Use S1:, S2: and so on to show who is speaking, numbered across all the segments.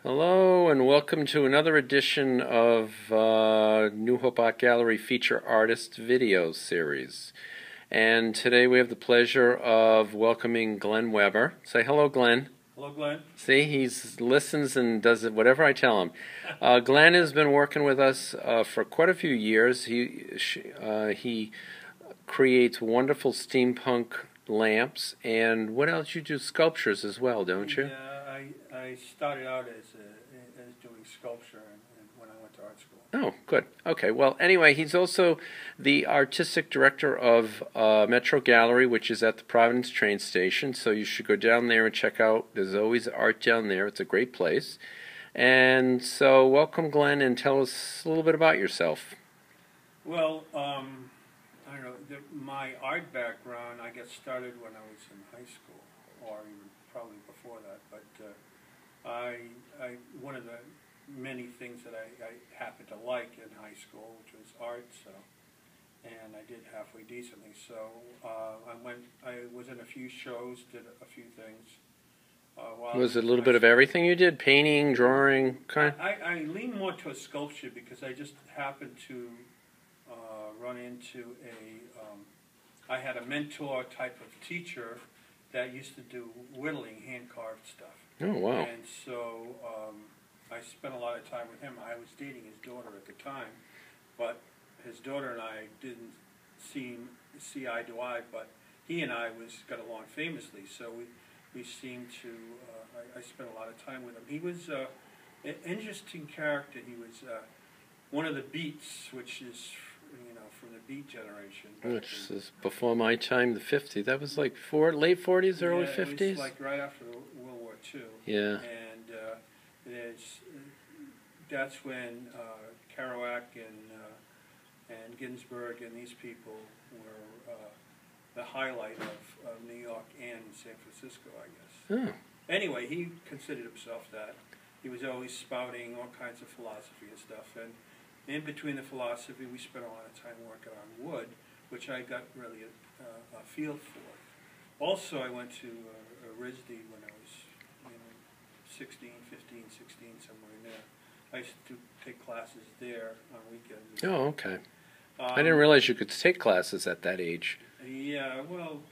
S1: Hello and welcome to another edition of New Hope Art Gallery Feature Artist Video Series. And today we have the pleasure of welcoming Glen Weber. Say hello, Glen.
S2: Hello, Glen.
S1: See, he listens and does it whatever I tell him. Glen has been working with us for quite a few years. He creates wonderful steampunk lamps, and what else? You do sculptures as well, don't you?
S2: Yeah, I started out as doing sculpture when I went to art school.
S1: Oh, good. Okay, well, anyway, he's also the artistic director of Metro Gallery, which is at the Providence train station, so you should go down there and check out. There's always art down there. It's a great place. And so welcome, Glenn, and tell us a little bit about yourself.
S2: Well, I don't know, my art background, I got started when I was in high school, or even probably before that, but one of the many things that I happened to like in high school, which was art, and I did halfway decently. So I was in a few shows, did a few things.
S1: Was it a little bit of everything you did? Painting, drawing, kind of?
S2: I lean more towards sculpture because I just happened to run into I had a mentor type of teacher that used to do whittling, hand-carved stuff.
S1: Oh, wow.
S2: And so I spent a lot of time with him. I was dating his daughter at the time, but his daughter and I didn't see eye to eye, but he and I got along famously, so we seemed to, I spent a lot of time with him. He was an interesting character. He was one of the Beats, which is, from the Beat generation.
S1: Which is before my time, the 50s. That was like late 40s, early 50s?
S2: It was like right after World War II.
S1: Yeah.
S2: And that's when Kerouac and Ginsberg and these people were the highlight of New York and San Francisco, I guess.
S1: Oh.
S2: Anyway, he considered himself that. He was always spouting all kinds of philosophy and stuff, and in between the philosophy, we spent a lot of time working on wood, which I got really a feel for. Also, I went to RISD when I was 16, 15, 16, somewhere in there. I used to take classes there on weekends.
S1: Oh, okay. I didn't realize you could take classes at that age.
S2: Yeah, well,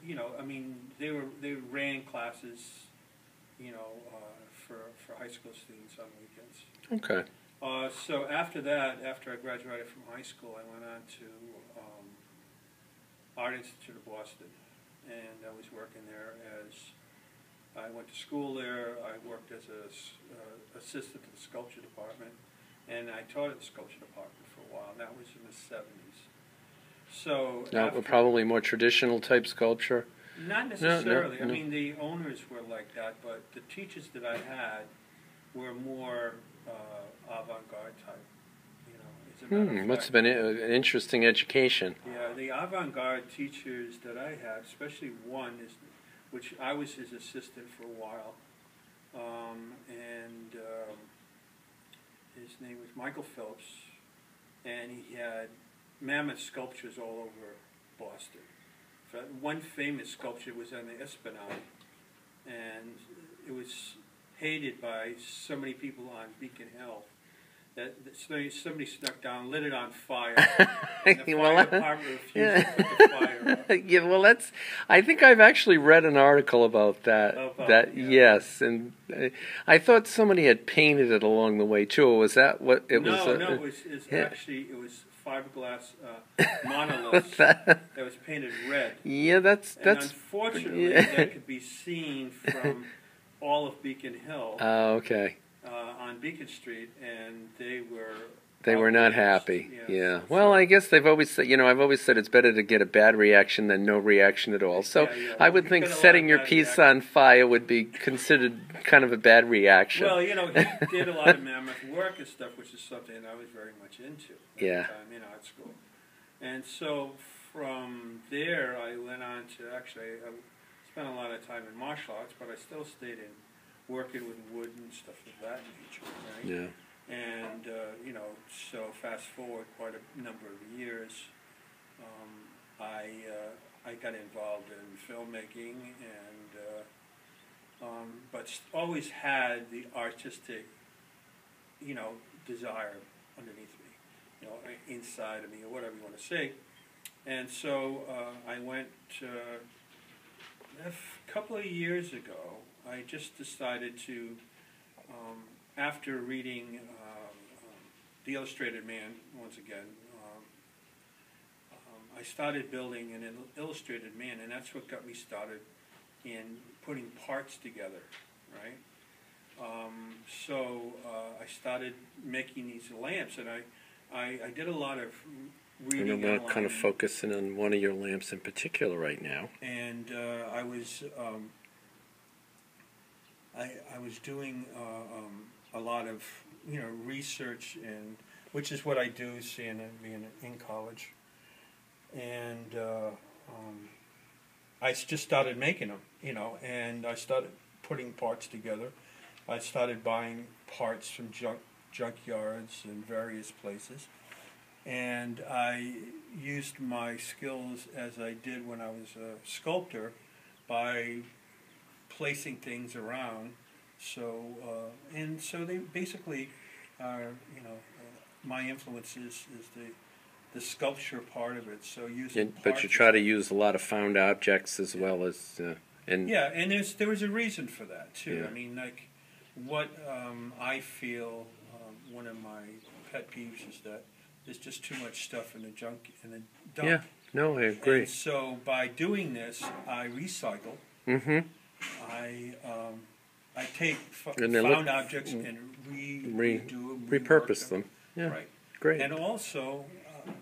S2: they ran classes, for high school students on weekends.
S1: Okay.
S2: So after that, after I graduated from high school, I went on to Art Institute of Boston, and I was working there I went to school there. I worked as an assistant to the sculpture department, and I taught at the sculpture department for a while. That was in the 70s. So
S1: Now, probably more traditional type sculpture?
S2: Not necessarily.
S1: No.
S2: I mean, the owners were like that, but the teachers that I had were more avant-garde type. As a matter of
S1: Must have been an interesting education.
S2: Yeah, the avant-garde teachers that I had, especially one, which I was his assistant for a while, and his name was Michael Phelps, and he had mammoth sculptures all over Boston. One famous sculpture was on the Esplanade, and it was hated by so many people on Beacon Hill that somebody snuck down, lit it on fire, and the fire department refused to put the fire out.
S1: Yeah, well, I think I've actually read an article about that.
S2: Yeah.
S1: Yes, and I thought somebody had painted it along the way too. Was that what it was?
S2: No, it was fiberglass monoliths that was painted red.
S1: Yeah, that's
S2: unfortunately that could be seen from all of Beacon Hill.
S1: Oh, okay.
S2: On Beacon Street, and they
S1: were not happy.
S2: Yes.
S1: Yeah. Well, I guess they've always said, I've always said it's better to get a bad reaction than no reaction at all. So
S2: yeah.
S1: I would think setting your piece on fire would be considered kind of a bad reaction.
S2: Well, he did a lot of mammoth work and stuff, which is something I was very much into at the time in art school. And so from there, I went on to I spent a lot of time in martial arts, but I still stayed in working with wood and stuff of that nature, right?
S1: Yeah.
S2: And, so fast forward quite a number of years, I got involved in filmmaking and but always had the artistic desire underneath me, inside of me, or whatever you want to say. And so I went, a couple of years ago, I just decided to, after reading The Illustrated Man, once again, I started building an illustrated man, and that's what got me started in putting parts together, right? So I started making these lamps, and I did a lot of reading
S1: And I'm kind of focusing on one of your lamps in particular right now.
S2: And I was doing a lot of research, and which is what I do, being in college. And I just started making them, and I started putting parts together. I started buying parts from junkyards in various places, and I used my skills as I did when I was a sculptor by placing things around. So and so they basically are, my influence is the sculpture part of it. So using
S1: but you try to use a lot of found objects as well as and
S2: yeah, and there was a reason for that too.
S1: Yeah.
S2: I mean, like what I feel one of my pet peeves is that there's just too much stuff in the dump.
S1: Yeah, no, I agree.
S2: And so by doing this, I recycle.
S1: Mm-hmm.
S2: I take
S1: And
S2: found objects and redo them,
S1: repurpose them. Yeah,
S2: right.
S1: Great.
S2: And also,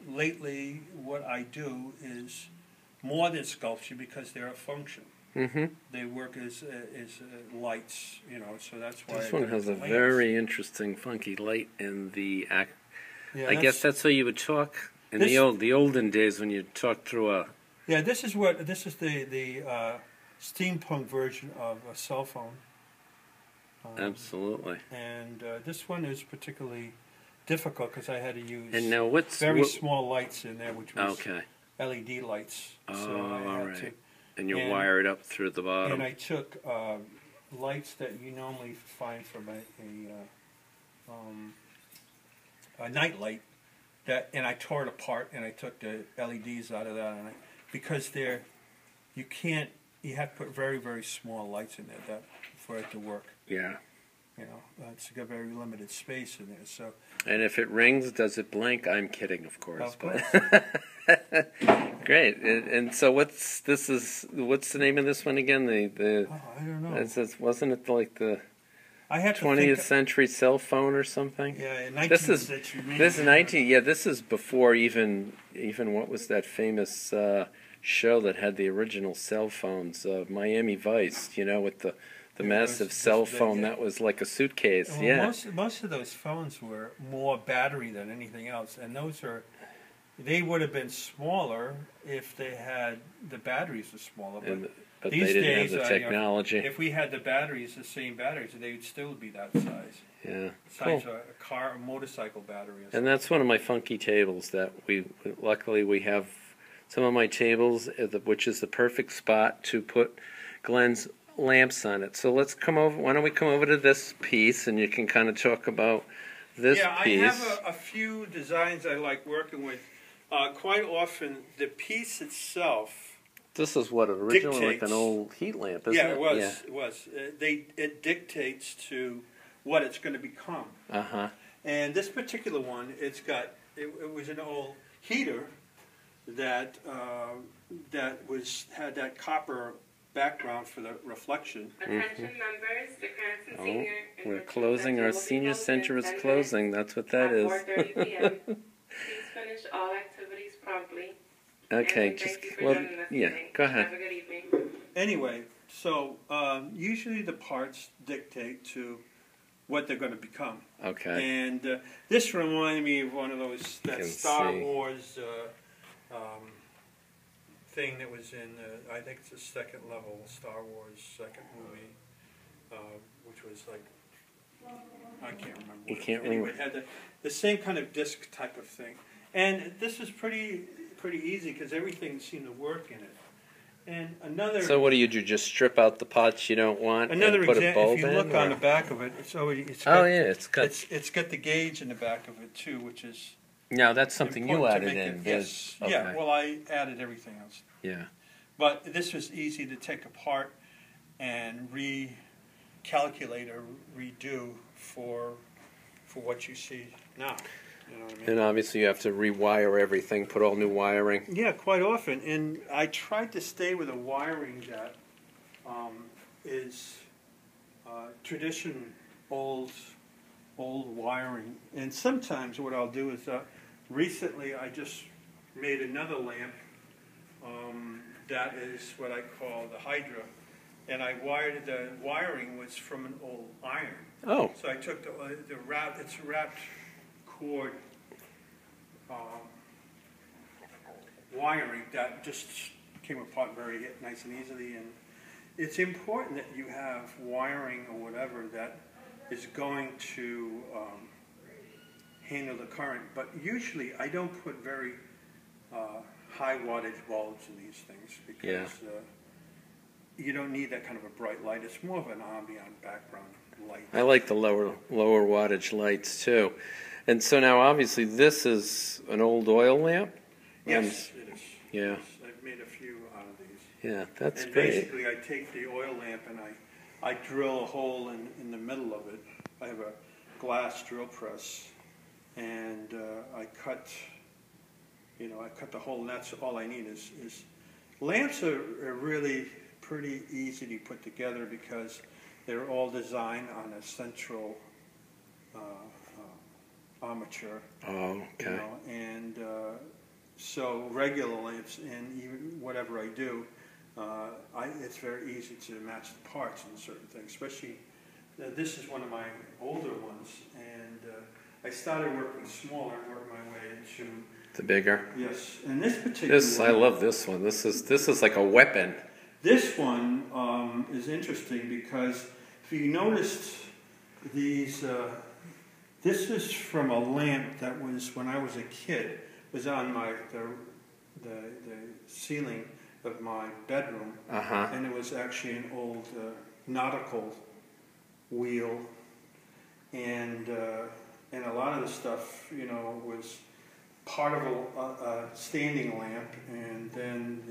S2: lately, what I do is more than sculpture because they're a function.
S1: Mm-hmm.
S2: They work as lights, so that's why.
S1: This one has a very interesting, funky light in the act.
S2: Yeah,
S1: I guess that's how you would talk in the olden days when you talked through a.
S2: Yeah, this is the steampunk version of a cell phone.
S1: Absolutely.
S2: And this one is particularly difficult because I had to use
S1: and now
S2: small lights in there, which was LED lights.
S1: Oh,
S2: so I had to,
S1: and you're wired up through the bottom.
S2: And I took lights that you normally find from a night light, and I tore it apart, and I took the LEDs out of that, because you have to put very, very small lights in there for it to work.
S1: Yeah.
S2: It's got very limited space in there. So.
S1: And if it rings, does it blink? I'm kidding, of course.
S2: Of course.
S1: Great. And so what's the name of this one again?
S2: I don't know.
S1: Wasn't it like the
S2: I had
S1: 20th century cell phone or something?
S2: Yeah, 19th century.
S1: This is before even what was that famous show that had the original cell phones, Miami Vice, with the massive cell phone that was like a suitcase.
S2: Well,
S1: yeah.
S2: Most of those phones were more battery than anything else, and they would have been smaller if the batteries were smaller.
S1: But
S2: these
S1: they didn't
S2: days,
S1: have the technology.
S2: if we had the same batteries, they would still be that size.
S1: Yeah.
S2: Size of a motorcycle battery.
S1: And that's one of my funky tables that luckily we have some of my tables, which is the perfect spot to put Glen's lamps on it. So let's come over. Why don't we come over to this piece, and you can kind of talk about this piece.
S2: Yeah, I have a few designs I like working with. Quite often, the piece itself.
S1: This is what originally like an old heat lamp, isn't it?
S2: Yeah, it was. Yeah. It was. It dictates to what it's going to become. And this particular one, it was an old heater that had that copper background for the reflection.
S3: Attention members, the Cranston Senior
S1: we're closing. Our senior center is closing. That's what that is.
S3: 4:30 p.m. Please finish all activities promptly.
S1: Okay, go ahead.
S3: Have a good evening.
S2: Anyway, so usually the parts dictate to what they're going to become.
S1: Okay.
S2: And this reminded me of one of those Star Wars thing that was in I think it's the second level Star Wars second movie, which was like I can't remember.
S1: You can't remember.
S2: It had the same kind of disc type of thing, and this was pretty easy because everything seemed to work in it. And another
S1: So what do? You just strip out the parts you don't want
S2: another
S1: and put a
S2: example,
S1: bulb
S2: if you
S1: in?
S2: look on
S1: or-
S2: the back of it, it's already
S1: Oh yeah, it's got.
S2: it's got the gauge in the back of it too, which is
S1: Now that's something you
S2: important to
S1: added
S2: make
S1: in.
S2: it-
S1: There's-
S2: yes, yeah.
S1: okay.
S2: Well, I added everything else,
S1: Yeah.
S2: but this was easy to take apart and recalculate or redo for what you see now. You know what I mean?
S1: And obviously you have to rewire everything, put all new wiring.
S2: Yeah, quite often, and I tried to stay with a wiring that is tradition, old wiring. And sometimes what I'll do is, recently I just made another lamp that is what I call the Hydra, and I wired the wiring was from an old iron.
S1: Oh,
S2: So I took the it's wrapped cord wiring that just came apart very nice and easily. And it's important that you have wiring or whatever that is going to handle the current. But usually I don't put very high wattage bulbs in these things because you don't need that kind of a bright light. It's more of an ambient background light.
S1: I like the lower wattage lights too. And so now obviously this is an old oil lamp?
S2: Yes, it is.
S1: Yeah.
S2: Yes, I've made a few out of these.
S1: Yeah, that's
S2: And
S1: great.
S2: basically I take the oil lamp and I drill a hole in the middle of it. I have a glass drill press and I cut the hole, and that's all I need is lamps are really pretty easy to put together because they're all designed on a central armature.
S1: Oh, okay.
S2: You know, and so regular lamps and even whatever I do, it's very easy to match the parts in certain things. Especially, this is one of my older ones, and I started working smaller and worked my way into
S1: The bigger.
S2: yes. And this particular
S1: I love this one. This is like a weapon.
S2: This one is interesting because if you noticed these. This is from a lamp that was, when I was a kid, was on the ceiling of my bedroom, and it was actually an old nautical wheel, and a lot of the stuff, was part of a standing lamp, and then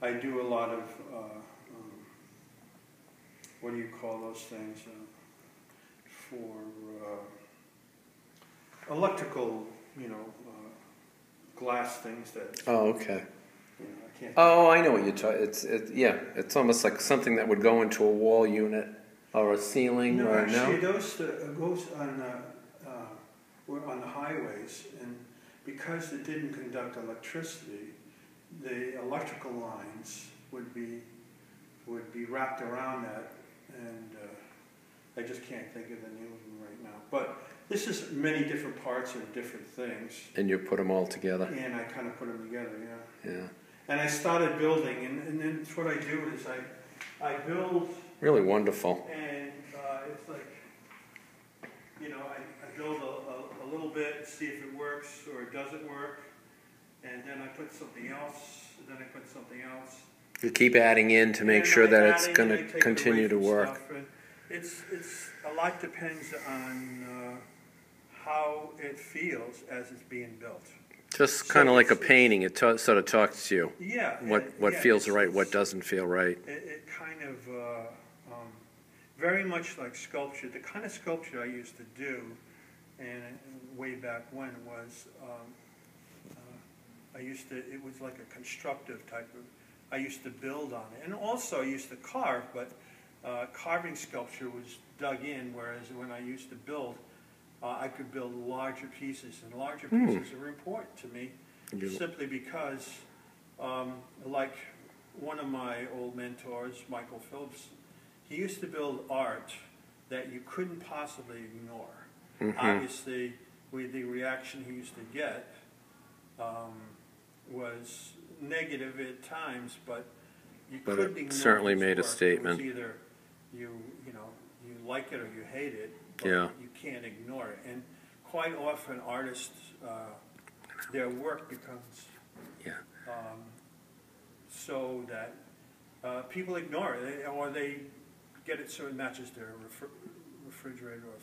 S2: I do a lot of what do you call those things for electrical, glass things that.
S1: Oh, okay.
S2: I can't.
S1: Oh, I know what you're talking. It's almost like something that would go into a wall unit or a ceiling
S2: No,
S1: or
S2: actually,
S1: no.
S2: those goes on the highways, and because it didn't conduct electricity, the electrical lines would be wrapped around that, and I just can't think of the name of them right now. But this is many different parts of different things,
S1: And you put them all together.
S2: and I kind of put them together, yeah.
S1: Yeah.
S2: And I started building, and then what I do is I build.
S1: Really wonderful.
S2: And it's like, I build a little bit, see if it works or it doesn't work, and then I put something else, and then I put something else.
S1: You keep adding in to make
S2: And
S1: sure
S2: I'm
S1: that it's
S2: adding,
S1: going
S2: and I
S1: to
S2: take it
S1: continue
S2: away
S1: to
S2: from
S1: work.
S2: stuff, and it's a lot depends on how it feels as it's being built.
S1: Just
S2: So
S1: kind of like a
S2: it's-
S1: painting. It sort of talks to you.
S2: Yeah.
S1: What
S2: yeah,
S1: feels
S2: it's-
S1: right, what
S2: it's-
S1: doesn't feel right.
S2: It kind of, very much like sculpture, the kind of sculpture I used to do, and way back when was, it was like a constructive type of, I used to build on it. And also I used to carve, but carving sculpture was dug in, whereas when I used to build, I could build larger pieces, and larger pieces are important to me, simply because, like one of my old mentors, Michael Phillips, he used to build art that you couldn't possibly ignore. Obviously, with the reaction he used to get was negative at times, but you
S1: But
S2: couldn't
S1: it
S2: ignore
S1: certainly
S2: his
S1: made a
S2: work.
S1: statement.
S2: It was either you like it or you hate it, but
S1: Yeah.
S2: you can't ignore it. And quite often artists, their work becomes
S1: Yeah.
S2: so that people ignore it, or they get it so it matches their refrigerator or